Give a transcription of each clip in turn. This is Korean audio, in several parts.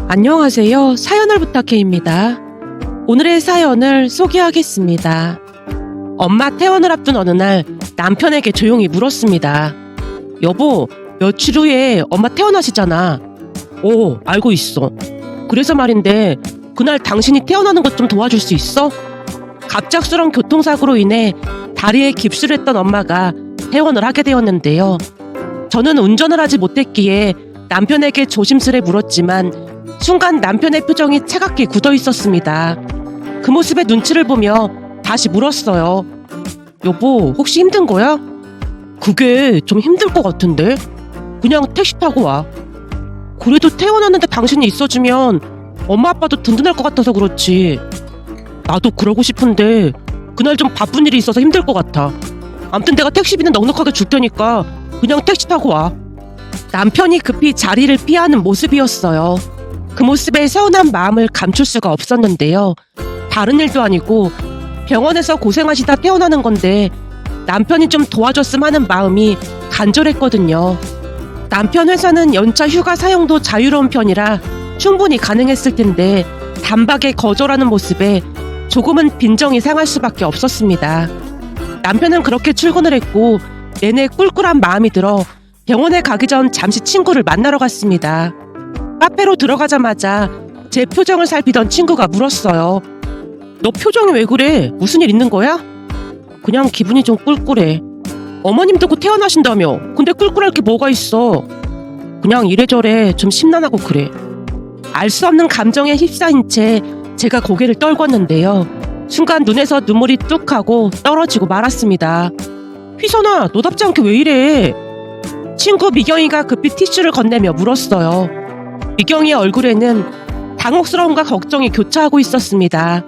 안녕하세요. 사연을 부탁해입니다. 오늘의 사연을 소개하겠습니다. 엄마 퇴원을 앞둔 어느 날 남편에게 조용히 물었습니다. 여보, 며칠 후에 엄마 퇴원하시잖아. 오, 알고 있어. 그래서 말인데 그날 당신이 퇴원하는 것 좀 도와줄 수 있어? 갑작스러운 교통사고로 인해 다리에 깁스를 했던 엄마가 퇴원을 하게 되었는데요. 저는 운전을 하지 못했기에 남편에게 조심스레 물었지만 순간 남편의 표정이 차갑게 굳어 있었습니다. 그 모습에 눈치를 보며 다시 물었어요. 여보, 혹시 힘든 거야? 그게 좀 힘들 것 같은데? 그냥 택시 타고 와. 그래도 퇴원하는데 당신이 있어주면 엄마 아빠도 든든할 것 같아서 그렇지. 나도 그러고 싶은데 그날 좀 바쁜 일이 있어서 힘들 것 같아. 암튼 내가 택시비는 넉넉하게 줄 테니까 그냥 택시 타고 와. 남편이 급히 자리를 피하는 모습이었어요. 그 모습에 서운한 마음을 감출 수가 없었는데요. 다른 일도 아니고 병원에서 고생하시다 퇴원하는 건데 남편이 좀 도와줬음 하는 마음이 간절했거든요. 남편 회사는 연차 휴가 사용도 자유로운 편이라 충분히 가능했을 텐데 단박에 거절하는 모습에 조금은 빈정이 상할 수밖에 없었습니다. 남편은 그렇게 출근을 했고 내내 꿀꿀한 마음이 들어 병원에 가기 전 잠시 친구를 만나러 갔습니다. 카페로 들어가자마자 제 표정을 살피던 친구가 물었어요. 너 표정이 왜 그래? 무슨 일 있는 거야? 그냥 기분이 좀 꿀꿀해. 어머님도 곧 퇴원하신다며. 근데 꿀꿀할 게 뭐가 있어? 그냥 이래저래 좀 심란하고 그래. 알 수 없는 감정에 휩싸인 채 제가 고개를 떨궜는데요. 순간 눈에서 눈물이 뚝 하고 떨어지고 말았습니다. 휘선아, 너답지 않게 왜 이래? 친구 미경이가 급히 티슈를 건네며 물었어요. 미경이의 얼굴에는 당혹스러움과 걱정이 교차하고 있었습니다.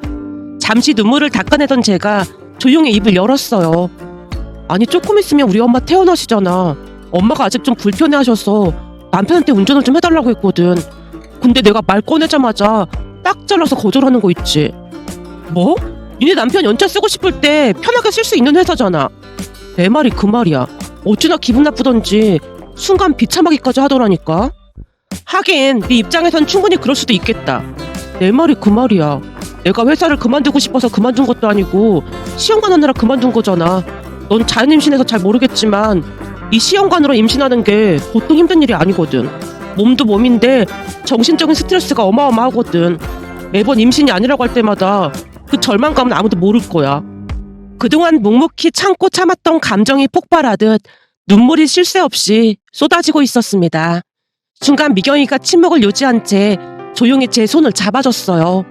잠시 눈물을 닦아내던 제가 조용히 입을 열었어요. 아니, 조금 있으면 우리 엄마 퇴원하시잖아. 엄마가 아직 좀 불편해하셔서 남편한테 운전을 좀 해달라고 했거든. 근데 내가 말 꺼내자마자 딱 잘라서 거절하는 거 있지. 뭐? 니네 남편 연차 쓰고 싶을 때 편하게 쓸 수 있는 회사잖아. 내 말이 그 말이야. 어찌나 기분 나쁘던지 순간 비참하기까지 하더라니까. 하긴 네 입장에선 충분히 그럴 수도 있겠다. 내 말이 그 말이야. 내가 회사를 그만두고 싶어서 그만둔 것도 아니고 시험관하느라 그만둔 거잖아. 넌 자연임신해서 잘 모르겠지만 이 시험관으로 임신하는 게 보통 힘든 일이 아니거든. 몸도 몸인데 정신적인 스트레스가 어마어마하거든. 매번 임신이 아니라고 할 때마다 그 절망감은 아무도 모를 거야. 그동안 묵묵히 참고 참았던 감정이 폭발하듯 눈물이 쉴 새 없이 쏟아지고 있었습니다. 순간 미경이가 침묵을 유지한 채 조용히 제 손을 잡아줬어요.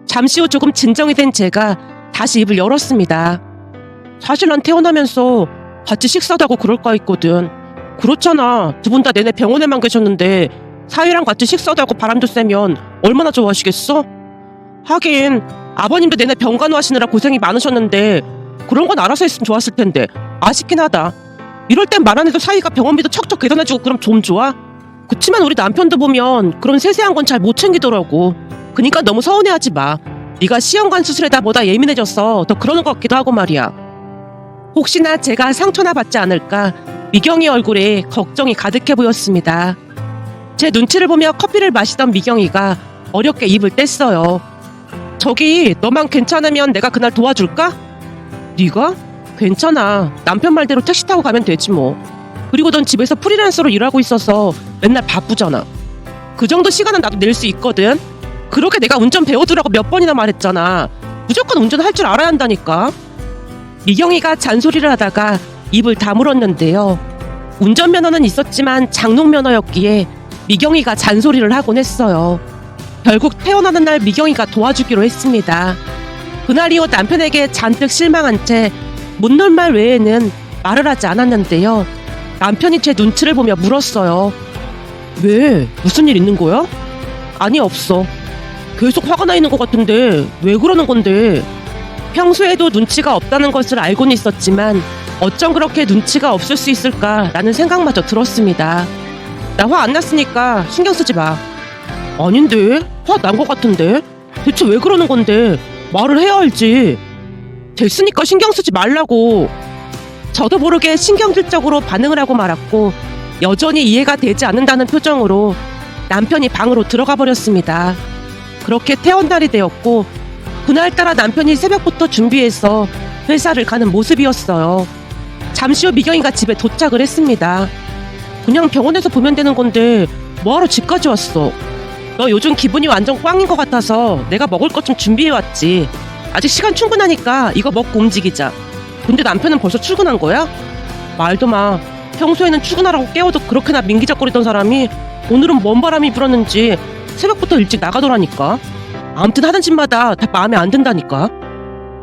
잠시 후 조금 진정이 된 제가 다시 입을 열었습니다. 사실 난 퇴원하면서 같이 식사도 하고 그럴까 했거든. 그렇잖아. 두 분 다 내내 병원에만 계셨는데 사위랑 같이 식사도 하고 바람도 쐬면 얼마나 좋아하시겠어? 하긴 아버님도 내내 병간호 하시느라 고생이 많으셨는데 그런 건 알아서 했으면 좋았을 텐데 아쉽긴 하다. 이럴 땐 말 안 해도 사위가 병원비도 척척 계산해주고 그럼 좀 좋아? 그치만 우리 남편도 보면 그런 세세한 건 잘 못 챙기더라고. 그니까 너무 서운해하지 마. 네가 시험관 수술에다 뭐다 예민해져서 더 그러는 것 같기도 하고 말이야. 혹시나 제가 상처나 받지 않을까 미경이 얼굴에 걱정이 가득해 보였습니다. 제 눈치를 보며 커피를 마시던 미경이가 어렵게 입을 뗐어요. 저기 너만 괜찮으면 내가 그날 도와줄까? 네가? 괜찮아. 남편 말대로 택시 타고 가면 되지 뭐. 그리고 넌 집에서 프리랜서로 일하고 있어서 맨날 바쁘잖아. 그 정도 시간은 나도 낼 수 있거든. 그렇게 내가 운전 배워두라고 몇 번이나 말했잖아. 무조건 운전할 줄 알아야 한다니까. 미경이가 잔소리를 하다가 입을 다물었는데요. 운전면허는 있었지만 장롱면허였기에 미경이가 잔소리를 하곤 했어요. 결국 퇴원하는 날 미경이가 도와주기로 했습니다. 그날 이후 남편에게 잔뜩 실망한 채 못 놀 말 외에는 말을 하지 않았는데요. 남편이 제 눈치를 보며 물었어요. 왜? 무슨 일 있는 거야? 아니, 없어. 계속 화가 나 있는 것 같은데 왜 그러는 건데? 평소에도 눈치가 없다는 것을 알고는 있었지만 어쩜 그렇게 눈치가 없을 수 있을까라는 생각마저 들었습니다. 나 화 안 났으니까 신경 쓰지 마. 아닌데? 화 난 것 같은데? 대체 왜 그러는 건데? 말을 해야 알지. 됐으니까 신경 쓰지 말라고. 저도 모르게 신경질적으로 반응을 하고 말았고 여전히 이해가 되지 않는다는 표정으로 남편이 방으로 들어가 버렸습니다. 그렇게 퇴원날이 되었고 그날따라 남편이 새벽부터 준비해서 회사를 가는 모습이었어요. 잠시 후 미경이가 집에 도착을 했습니다. 그냥 병원에서 보면 되는 건데 뭐하러 집까지 왔어? 너 요즘 기분이 완전 꽝인 것 같아서 내가 먹을 것 좀 준비해왔지. 아직 시간 충분하니까 이거 먹고 움직이자. 근데 남편은 벌써 출근한 거야? 말도 마. 평소에는 출근하라고 깨워도 그렇게나 민기적거리던 사람이 오늘은 뭔 바람이 불었는지 새벽부터 일찍 나가더라니까. 아무튼 하는 짓마다 다 마음에 안 든다니까.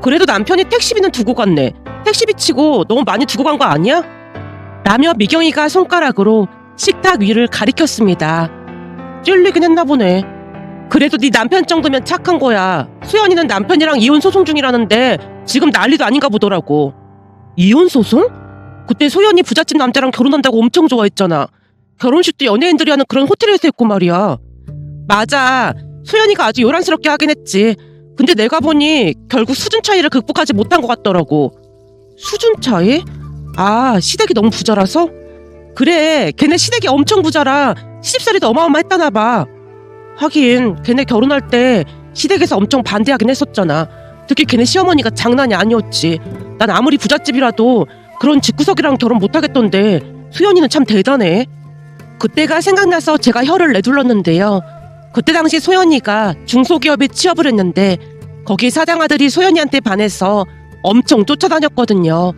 그래도 남편이 택시비는 두고 갔네. 택시비 치고 너무 많이 두고 간 거 아니야? 라며 미경이가 손가락으로 식탁 위를 가리켰습니다. 찔리긴 했나 보네. 그래도 네 남편 정도면 착한 거야. 수연이는 남편이랑 이혼 소송 중이라는데 지금 난리도 아닌가 보더라고. 이혼 소송? 그때 소연이 부잣집 남자랑 결혼한다고 엄청 좋아했잖아. 결혼식도 연예인들이 하는 그런 호텔에서 했고 말이야. 맞아. 소연이가 아주 요란스럽게 하긴 했지. 근데 내가 보니 결국 수준 차이를 극복하지 못한 것 같더라고. 수준 차이? 아, 시댁이 너무 부자라서? 그래, 걔네 시댁이 엄청 부자라 시집살이도 어마어마했다나 봐. 하긴 걔네 결혼할 때 시댁에서 엄청 반대하긴 했었잖아. 특히 걔네 시어머니가 장난이 아니었지. 난 아무리 부잣집이라도 그런 집구석이랑 결혼 못하겠던데 수연이는 참 대단해. 그때가 생각나서 제가 혀를 내둘렀는데요. 그때 당시 소연이가 중소기업에 취업을 했는데 거기 사장 아들이 소연이한테 반해서 엄청 쫓아다녔거든요.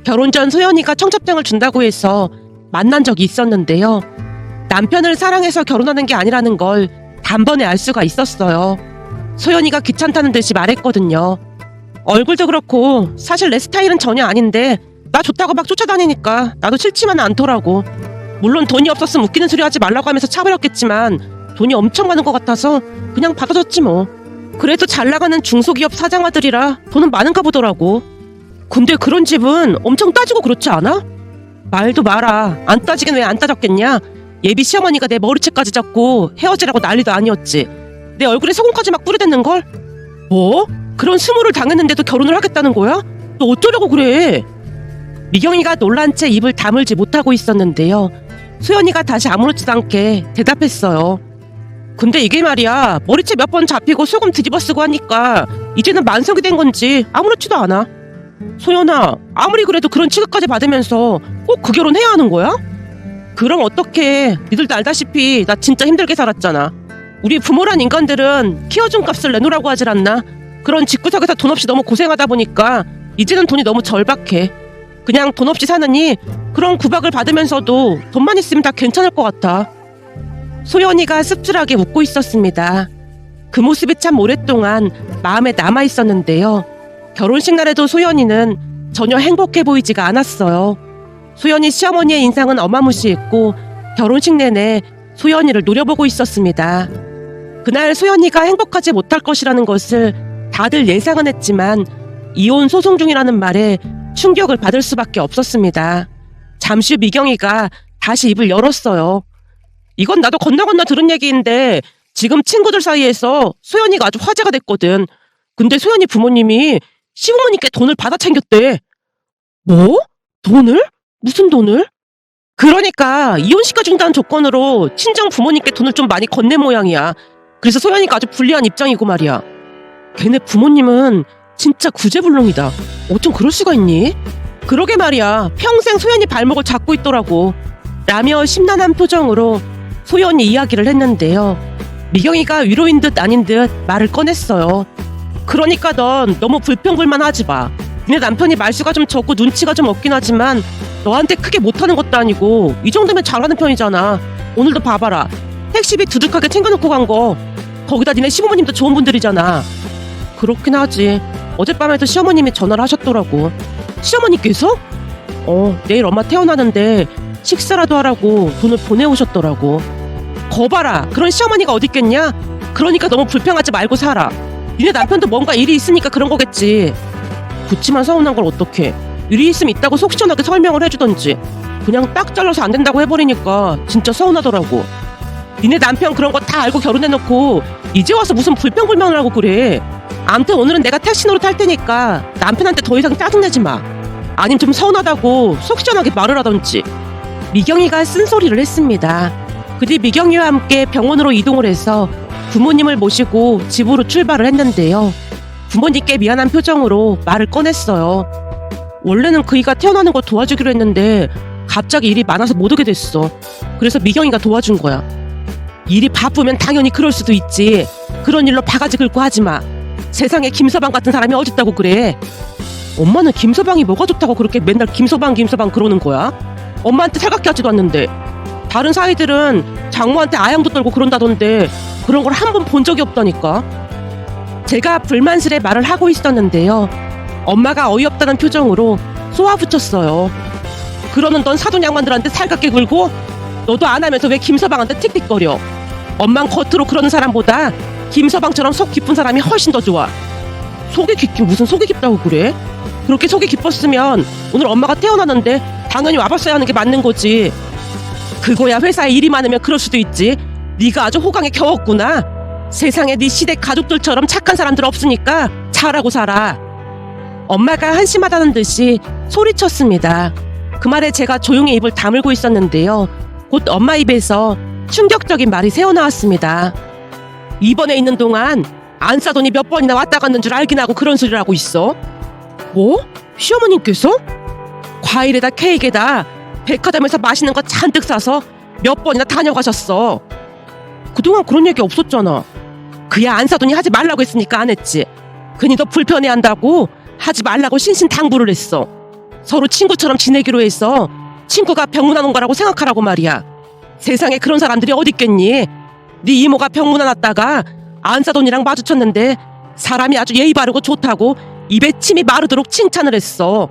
결혼 전 소연이가 청첩장을 준다고 해서 만난 적이 있었는데요. 남편을 사랑해서 결혼하는 게 아니라는 걸 단번에 알 수가 있었어요. 소연이가 귀찮다는 듯이 말했거든요. 얼굴도 그렇고 사실 내 스타일은 전혀 아닌데 나 좋다고 막 쫓아다니니까 나도 싫지만은 않더라고. 물론 돈이 없었으면 웃기는 소리 하지 말라고 하면서 차버렸겠지만 돈이 엄청 많은 것 같아서 그냥 받아줬지 뭐. 그래도 잘 나가는 중소기업 사장 아들이라 돈은 많은가 보더라고. 근데 그런 집은 엄청 따지고 그렇지 않아? 말도 마라. 안 따지긴 왜 안 따졌겠냐. 예비 시어머니가 내 머리채까지 잡고 헤어지라고 난리도 아니었지. 내 얼굴에 소금까지 막 뿌려댔는걸? 뭐? 그런 수모를 당했는데도 결혼을 하겠다는 거야? 너 어쩌려고 그래? 미경이가 놀란 채 입을 다물지 못하고 있었는데요. 소연이가 다시 아무렇지도 않게 대답했어요. 근데 이게 말이야, 머리채 몇 번 잡히고 소금 뒤집어 쓰고 하니까 이제는 만석이 된 건지 아무렇지도 않아. 소연아, 아무리 그래도 그런 취급까지 받으면서 꼭 그 결혼 해야 하는 거야? 그럼 어떡해. 니들도 알다시피 나 진짜 힘들게 살았잖아. 우리 부모란 인간들은 키워준 값을 내놓으라고 하질 않나. 그런 집구석에서 돈 없이 너무 고생하다 보니까 이제는 돈이 너무 절박해. 그냥 돈 없이 사느니 그런 구박을 받으면서도 돈만 있으면 다 괜찮을 것 같아. 소연이가 씁쓸하게 웃고 있었습니다. 그 모습이 참 오랫동안 마음에 남아 있었는데요. 결혼식 날에도 소연이는 전혀 행복해 보이지가 않았어요. 소연이 시어머니의 인상은 어마무시했고 결혼식 내내 소연이를 노려보고 있었습니다. 그날 소연이가 행복하지 못할 것이라는 것을 다들 예상은 했지만 이혼 소송 중이라는 말에 충격을 받을 수밖에 없었습니다. 잠시 후 미경이가 다시 입을 열었어요. 이건 나도 건너 들은 얘기인데 지금 친구들 사이에서 소연이가 아주 화제가 됐거든. 근데 소연이 부모님이 시부모님께 돈을 받아 챙겼대. 뭐? 돈을? 무슨 돈을? 그러니까 이혼시켜준다는 조건으로 친정 부모님께 돈을 좀 많이 건넨 모양이야. 그래서 소연이가 아주 불리한 입장이고 말이야. 걔네 부모님은 진짜 구제불능이다. 어쩜 그럴 수가 있니? 그러게 말이야. 평생 소연이 발목을 잡고 있더라고. 라며 심란한 표정으로 소연이 이야기를 했는데요. 미경이가 위로인 듯 아닌 듯 말을 꺼냈어요. 그러니까 넌 너무 불평불만하지 마. 니네 남편이 말수가 좀 적고 눈치가 좀 없긴 하지만 너한테 크게 못하는 것도 아니고 이 정도면 잘하는 편이잖아. 오늘도 봐봐라. 택시비 두둑하게 챙겨놓고 간 거. 거기다 니네 시부모님도 좋은 분들이잖아. 그렇긴 하지. 어젯밤에도 시어머님이 전화를 하셨더라고. 시어머니께서? 내일 엄마 태어나는데 식사라도 하라고 돈을 보내오셨더라고. 거봐라. 그런 시어머니가 어딨겠냐? 그러니까 너무 불평하지 말고 살아. 니네 남편도 뭔가 일이 있으니까 그런 거겠지. 그치만 서운한 걸 어떡해. 일이 있으면 있다고 속 시원하게 설명을 해주던지 그냥 딱 잘라서 안 된다고 해버리니까 진짜 서운하더라고. 니네 남편 그런 거 다 알고 결혼해놓고 이제 와서 무슨 불평불만을 하고 그래. 암튼 오늘은 내가 택시 노릇 테니까 남편한테 더 이상 짜증내지 마. 아님 좀 서운하다고 속 시원하게 말을 하던지. 미경이가 쓴소리를 했습니다. 그 뒤 미경이와 함께 병원으로 이동을 해서 부모님을 모시고 집으로 출발을 했는데요. 부모님께 미안한 표정으로 말을 꺼냈어요. 원래는 그이가 태어나는 거 도와주기로 했는데 갑자기 일이 많아서 못 오게 됐어. 그래서 미경이가 도와준 거야. 일이 바쁘면 당연히 그럴 수도 있지. 그런 일로 바가지 긁고 하지 마. 세상에 김서방 같은 사람이 어딨다고 그래. 엄마는 김서방이 뭐가 좋다고 그렇게 맨날 김서방 그러는 거야? 엄마한테 살갑게 하지도 않는데. 다른 사이들은 장모한테 아양도 떨고 그런다던데 그런 걸 한 번 본 적이 없다니까. 제가 불만스레 말을 하고 있었는데요. 엄마가 어이없다는 표정으로 쏘아붙였어요. 그러는 넌 사돈 양반들한테 살갑게 굴고 너도 안 하면서 왜 김서방한테 틱틱거려. 엄만 겉으로 그러는 사람보다 김서방처럼 속 깊은 사람이 훨씬 더 좋아. 속이 깊긴 무슨 속이 깊다고 그래? 그렇게 속이 깊었으면 오늘 엄마가 태어나는데 당연히 와봤어야 하는 게 맞는 거지. 그거야 회사에 일이 많으면 그럴 수도 있지. 네가 아주 호강에 겨웠구나. 세상에 네 시댁 가족들처럼 착한 사람들 없으니까 잘하고 살아. 엄마가 한심하다는 듯이 소리쳤습니다. 그 말에 제가 조용히 입을 다물고 있었는데요. 곧 엄마 입에서 충격적인 말이 새어나왔습니다. 입원해 있는 동안 안사돈이 몇 번이나 왔다 갔는 줄 알긴 하고 그런 소리를 하고 있어. 뭐? 시어머님께서? 과일에다 케이크에다 백화점에서 맛있는 거 잔뜩 사서 몇 번이나 다녀가셨어. 그동안 그런 얘기 없었잖아. 그야 안사돈이 하지 말라고 했으니까 안 했지. 괜히 더 불편해한다고 하지 말라고 신신당부를 했어. 서로 친구처럼 지내기로 해서 친구가 병문안 온 거라고 생각하라고 말이야. 세상에 그런 사람들이 어딨겠니? 네 이모가 병문안 왔다가 안사돈이랑 마주쳤는데 사람이 아주 예의 바르고 좋다고 입에 침이 마르도록 칭찬을 했어.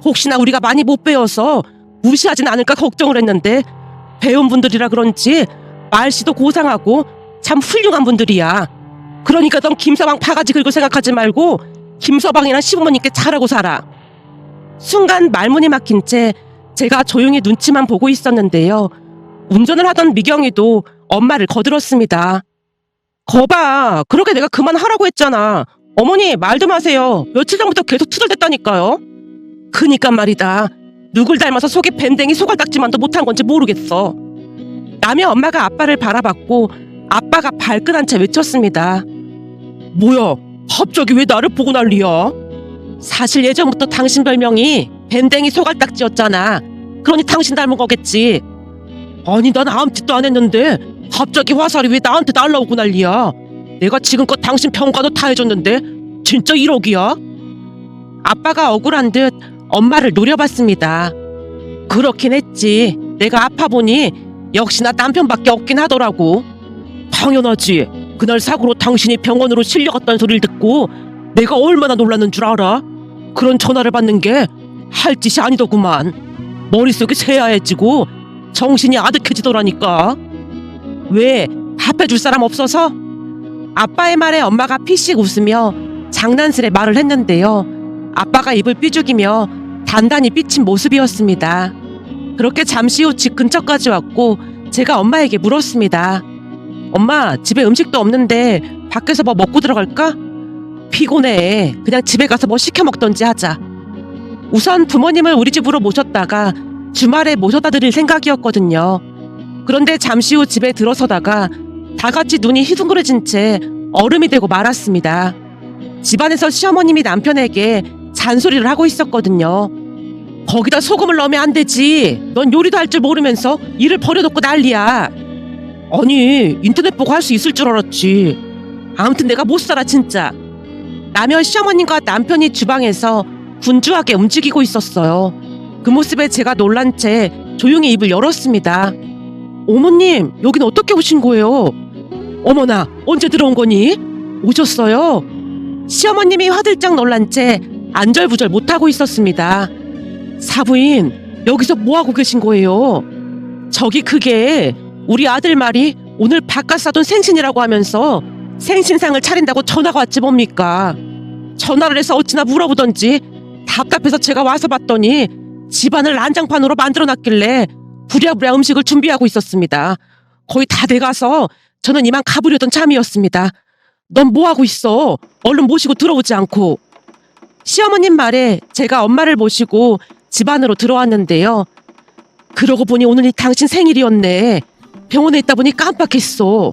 혹시나 우리가 많이 못 배워서 무시하진 않을까 걱정을 했는데 배운 분들이라 그런지 말씨도 고상하고 참 훌륭한 분들이야. 그러니까 넌 김서방 바가지 긁고 생각하지 말고 김서방이랑 시부모님께 잘하고 살아. 순간 말문이 막힌 채 제가 조용히 눈치만 보고 있었는데요. 운전을 하던 미경이도 엄마를 거들었습니다. 거봐, 그렇게 내가 그만하라고 했잖아. 어머니 말 좀 하세요. 며칠 전부터 계속 투덜댔다니까요. 그니까 말이다. 누굴 닮아서 속에 밴댕이 소갈딱지만도 못한 건지 모르겠어. 남의 엄마가 아빠를 바라봤고 아빠가 발끈한 채 외쳤습니다. 뭐야, 갑자기 왜 나를 보고 난리야? 사실 예전부터 당신 별명이 밴댕이 소갈딱지였잖아. 그러니 당신 닮은 거겠지. 아니 난 아무 짓도 안 했는데 갑자기 화살이 왜 나한테 날라오고 난리야. 내가 지금껏 당신 평가도 다 해줬는데 진짜 1억이야? 아빠가 억울한 듯 엄마를 노려봤습니다. 그렇긴 했지. 내가 아파 보니 역시나 남편밖에 없긴 하더라고. 당연하지. 그날 사고로 당신이 병원으로 실려갔다는 소리를 듣고 내가 얼마나 놀랐는 줄 알아? 그런 전화를 받는 게 할 짓이 아니더구만. 머릿속이 새하얘지고 정신이 아득해지더라니까. 왜? 답해줄 사람 없어서? 아빠의 말에 엄마가 피식 웃으며 장난스레 말을 했는데요. 아빠가 입을 삐죽이며 단단히 삐친 모습이었습니다. 그렇게 잠시 후 집 근처까지 왔고 제가 엄마에게 물었습니다. 엄마, 집에 음식도 없는데 밖에서 뭐 먹고 들어갈까? 피곤해. 그냥 집에 가서 뭐 시켜 먹던지 하자. 우선 부모님을 우리 집으로 모셨다가 주말에 모셔다 드릴 생각이었거든요. 그런데 잠시 후 집에 들어서다가 다 같이 눈이 희둥그레진 채 얼음이 되고 말았습니다. 집안에서 시어머님이 남편에게 잔소리를 하고 있었거든요. 거기다 소금을 넣으면 안 되지. 넌 요리도 할 줄 모르면서 일을 버려놓고 난리야. 아니, 인터넷 보고 할 수 있을 줄 알았지. 아무튼 내가 못 살아 진짜. 라며 시어머님과 남편이 주방에서 분주하게 움직이고 있었어요. 그 모습에 제가 놀란 채 조용히 입을 열었습니다. 어머님, 여긴 어떻게 오신 거예요? 어머나, 언제 들어온 거니? 오셨어요? 시어머님이 화들짝 놀란 채 안절부절 못하고 있었습니다. 사부인, 여기서 뭐하고 계신 거예요? 저기 그게 우리 아들 말이 오늘 바깥 사돈 생신이라고 하면서 생신상을 차린다고 전화가 왔지 뭡니까? 전화를 해서 어찌나 물어보던지 답답해서 제가 와서 봤더니 집안을 난장판으로 만들어놨길래 부랴부랴 음식을 준비하고 있었습니다. 거의 다 돼가서 저는 이만 가보려던 참이었습니다. 넌 뭐하고 있어? 얼른 모시고 들어오지 않고. 시어머님 말에 제가 엄마를 모시고 집 안으로 들어왔는데요. 그러고 보니 오늘이 당신 생일이었네. 병원에 있다 보니 깜빡했어.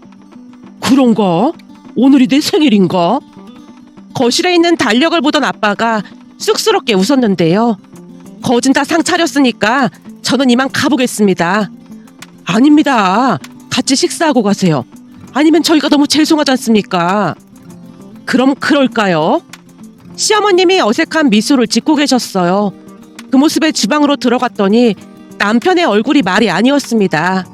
그런가? 오늘이 내 생일인가? 거실에 있는 달력을 보던 아빠가 쑥스럽게 웃었는데요. 거진 다 상 차렸으니까 저는 이만 가보겠습니다. 아닙니다. 같이 식사하고 가세요. 아니면 저희가 너무 죄송하지 않습니까? 그럼 그럴까요? 시어머님이 어색한 미소를 짓고 계셨어요. 그 모습에 주방으로 들어갔더니 남편의 얼굴이 말이 아니었습니다.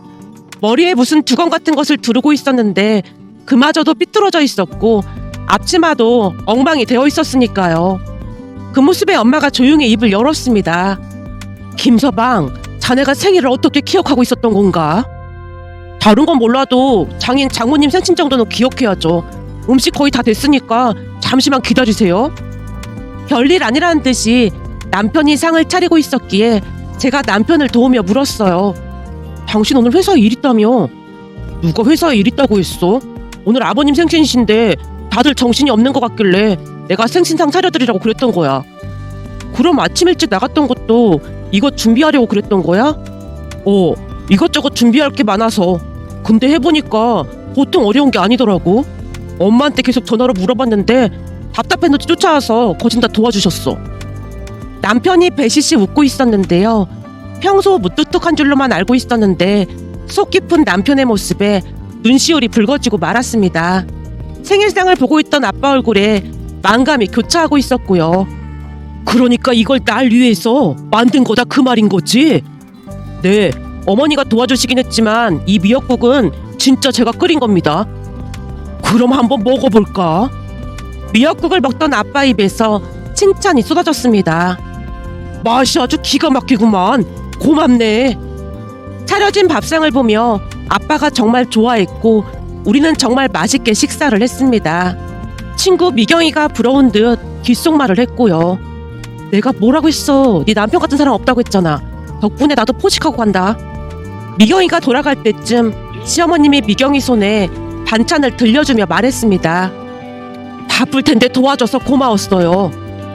머리에 무슨 두건 같은 것을 두르고 있었는데 그마저도 삐뚤어져 있었고 앞치마도 엉망이 되어 있었으니까요. 그 모습에 엄마가 조용히 입을 열었습니다. 김서방, 자네가 생일을 어떻게 기억하고 있었던 건가? 다른 건 몰라도 장인 장모님 생신 정도는 기억해야죠. 음식 거의 다 됐으니까 잠시만 기다리세요. 별일 아니라는 듯이 남편이 상을 차리고 있었기에 제가 남편을 도우며 물었어요. 당신 오늘 회사에 일 있다며? 누가 회사에 일 있다고 했어? 오늘 아버님 생신이신데 다들 정신이 없는 것 같길래 내가 생신상 차려드리라고 그랬던 거야. 그럼 아침 일찍 나갔던 것도 이것 준비하려고 그랬던 거야? 이것저것 준비할 게 많아서. 근데 해보니까 보통 어려운 게 아니더라고. 엄마한테 계속 전화로 물어봤는데 답답했는지 쫓아와서 거진 다 도와주셨어. 남편이 배시시 웃고 있었는데요. 평소 무뚝뚝한 줄로만 알고 있었는데 속 깊은 남편의 모습에 눈시울이 붉어지고 말았습니다. 생일상을 보고 있던 아빠 얼굴에 만감이 교차하고 있었고요. 그러니까 이걸 날 위해서 만든 거다 그 말인 거지? 네, 어머니가 도와주시긴 했지만 이 미역국은 진짜 제가 끓인 겁니다. 그럼 한번 먹어볼까? 미역국을 먹던 아빠 입에서 칭찬이 쏟아졌습니다. 맛이 아주 기가 막히구만. 고맙네. 차려진 밥상을 보며 아빠가 정말 좋아했고 우리는 정말 맛있게 식사를 했습니다. 친구 미경이가 부러운 듯 귓속말을 했고요. 내가 뭐라고 했어. 네 남편 같은 사람 없다고 했잖아. 덕분에 나도 포식하고 간다. 미경이가 돌아갈 때쯤 시어머님이 미경이 손에 반찬을 들려주며 말했습니다. 바쁠 텐데 도와줘서 고마웠어요.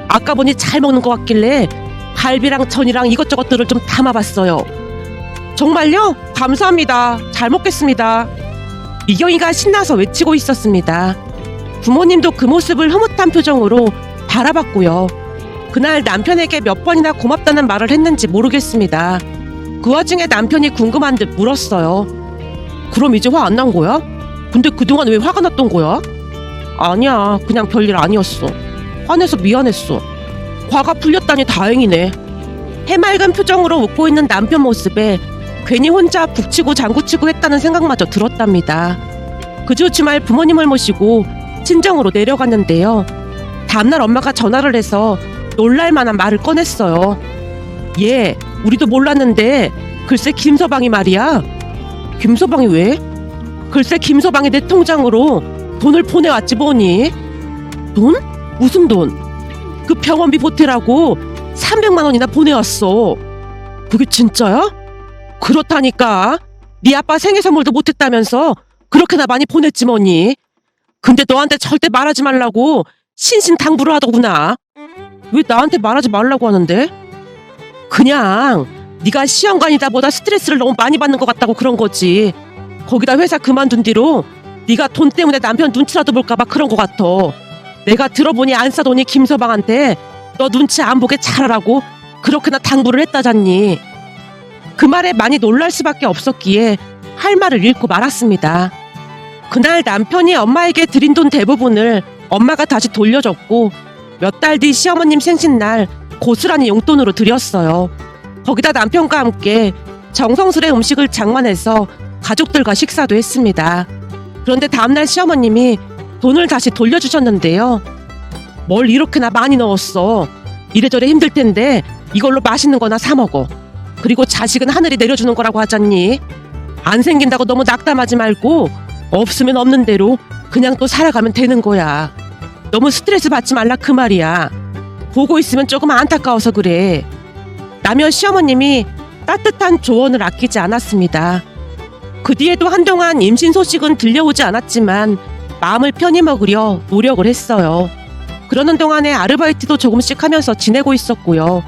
아까 보니 잘 먹는 것 같길래 갈비랑 전이랑 이것저것들을 좀 담아봤어요. 정말요? 감사합니다. 잘 먹겠습니다. 미경이가 신나서 외치고 있었습니다. 부모님도 그 모습을 흐뭇한 표정으로 바라봤고요. 그날 남편에게 몇 번이나 고맙다는 말을 했는지 모르겠습니다. 그 와중에 남편이 궁금한 듯 물었어요. 그럼 이제 화 안 난 거야? 근데 그동안 왜 화가 났던 거야? 아니야, 그냥 별일 아니었어. 화내서 미안했어. 화가 풀렸다니 다행이네. 해맑은 표정으로 웃고 있는 남편 모습에 괜히 혼자 북치고 장구치고 했다는 생각마저 들었답니다. 그 주 주말 부모님을 모시고 친정으로 내려갔는데요. 다음날 엄마가 전화를 해서 놀랄만한 말을 꺼냈어요. 예, 우리도 몰랐는데 글쎄 김서방이 말이야. 김서방이 왜? 글쎄 김서방이 내 통장으로 돈을 보내왔지 뭐니. 돈? 무슨 돈? 그 병원비 보태라고 300만 원이나 보내왔어. 그게 진짜야? 그렇다니까. 네 아빠 생일 선물도 못했다면서 그렇게나 많이 보냈지 뭐니. 근데 너한테 절대 말하지 말라고 신신당부를 하더구나. 왜 나한테 말하지 말라고 하는데? 그냥 네가 시험관이다 보다 스트레스를 너무 많이 받는 것 같다고 그런 거지. 거기다 회사 그만둔 뒤로 네가 돈 때문에 남편 눈치라도 볼까봐 그런 것 같아. 내가 들어보니 안 싸더니 김서방한테 너 눈치 안 보게 잘하라고 그렇게나 당부를 했다잖니. 그 말에 많이 놀랄 수밖에 없었기에 할 말을 잃고 말았습니다. 그날 남편이 엄마에게 드린 돈 대부분을 엄마가 다시 돌려줬고 몇 달 뒤 시어머님 생신날 고스란히 용돈으로 드렸어요. 거기다 남편과 함께 정성스레 음식을 장만해서 가족들과 식사도 했습니다. 그런데 다음날 시어머님이 돈을 다시 돌려주셨는데요. 뭘 이렇게나 많이 넣었어. 이래저래 힘들 텐데 이걸로 맛있는 거나 사 먹어. 그리고 자식은 하늘이 내려주는 거라고 하잖니. 안 생긴다고 너무 낙담하지 말고 없으면 없는 대로 그냥 또 살아가면 되는 거야. 너무 스트레스 받지 말라 그 말이야. 보고 있으면 조금 안타까워서 그래. 라며 시어머님이 따뜻한 조언을 아끼지 않았습니다. 그 뒤에도 한동안 임신 소식은 들려오지 않았지만 마음을 편히 먹으려 노력을 했어요. 그러는 동안에 아르바이트도 조금씩 하면서 지내고 있었고요.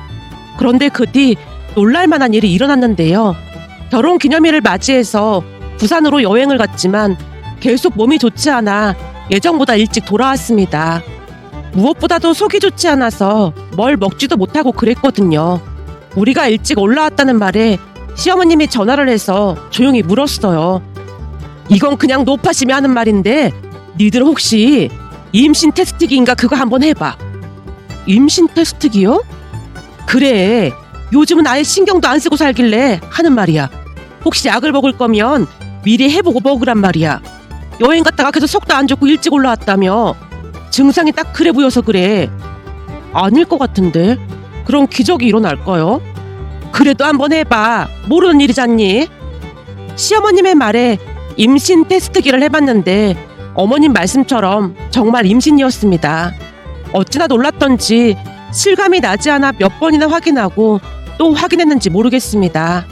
그런데 그 뒤 놀랄만한 일이 일어났는데요. 결혼 기념일을 맞이해서 부산으로 여행을 갔지만 계속 몸이 좋지 않아 예정보다 일찍 돌아왔습니다. 무엇보다도 속이 좋지 않아서 뭘 먹지도 못하고 그랬거든요. 우리가 일찍 올라왔다는 말에 시어머님이 전화를 해서 조용히 물었어요. 이건 그냥 노파심이 하는 말인데 니들 혹시 임신 테스트기인가 그거 한번 해봐. 임신 테스트기요? 그래, 요즘은 아예 신경도 안 쓰고 살길래 하는 말이야. 혹시 약을 먹을 거면 미리 해보고 먹으란 말이야. 여행 갔다가 계속 속도 안 좋고 일찍 올라왔다며. 증상이 딱 그래 보여서 그래. 아닐 것 같은데. 그럼 기적이 일어날까요? 그래도 한번 해봐. 모르는 일이잖니. 시어머님의 말에 임신 테스트기를 해봤는데 어머님 말씀처럼 정말 임신이었습니다. 어찌나 놀랐던지 실감이 나지 않아 몇 번이나 확인하고 또 확인했는지 모르겠습니다.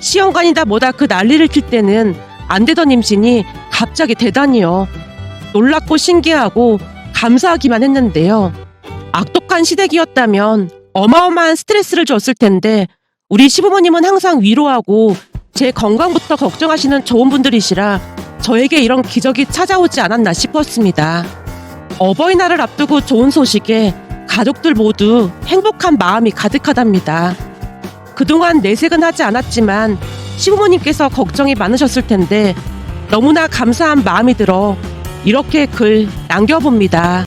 시험관이다 뭐다 그 난리를 칠 때는 안 되던 임신이 갑자기 되다니요. 놀랍고 신기하고 감사하기만 했는데요. 악독한 시댁이었다면 어마어마한 스트레스를 줬을 텐데 우리 시부모님은 항상 위로하고 제 건강부터 걱정하시는 좋은 분들이시라 저에게 이런 기적이 찾아오지 않았나 싶었습니다. 어버이날을 앞두고 좋은 소식에 가족들 모두 행복한 마음이 가득하답니다. 그동안 내색은 하지 않았지만 시부모님께서 걱정이 많으셨을 텐데 너무나 감사한 마음이 들어 이렇게 글 남겨봅니다.